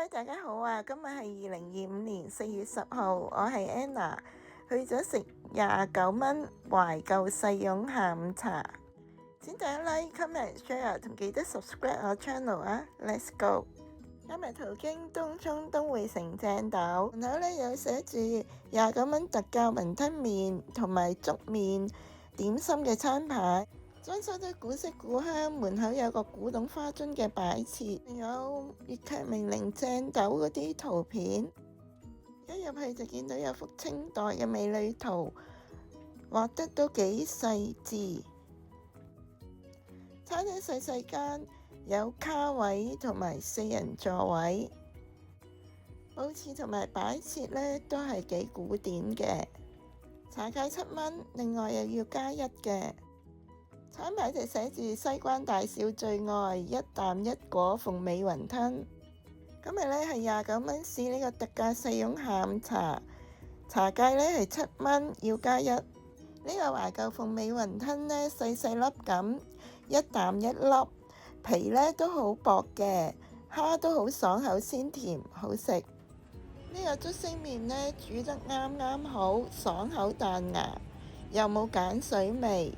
Hello，大家好啊！今日係2025年4月10號，我係 Anna，去咗食29蚊懷舊細蓉下午茶。請大家 like、comment、share 同記得 subscribe 我 channel 啊 ！Let's go！ 今日途經東涌東匯城正斗，門口有寫住29蚊特價雲吞麵同埋粥麵點心嘅餐牌。裝修得古色古香，門口有個古董花樽嘅擺設，仲有粵劇名伶正斗嗰啲圖片。一入去就見到有幅清代嘅美女圖，畫得都幾細緻。餐廳細細間，有卡位同埋4人座位，佈置同埋擺設呢都係幾古典嘅。茶芥7蚊，另外又要加1嘅。餐牌就寫住西關大小最愛一啖一果鳳尾雲吞。今日呢係29蚊試呢個特價細蓉下午茶，茶芥呢係7蚊，要加1。呢個懷舊鳳尾雲吞呢細細粒咁，一啖一粒，皮呢都好薄嘅，蝦都好爽口鮮甜，好食。呢個竹升麵呢煮得啱啱好，爽口彈牙，又冇鹼水味。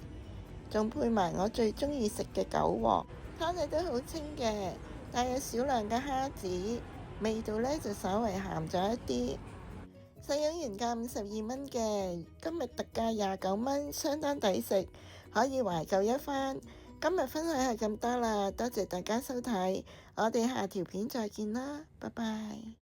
仲配埋我最鍾意食嘅韭黃，湯底都好清嘅，但有少量嘅蝦子，味道呢就稍為鹹咗一啲。細蓉原價52蚊嘅，今日特價29蚊，相當抵食，可以懷舊一番。今日分享係咁多啦，多謝大家收睇，我哋下條片再見啦，拜拜。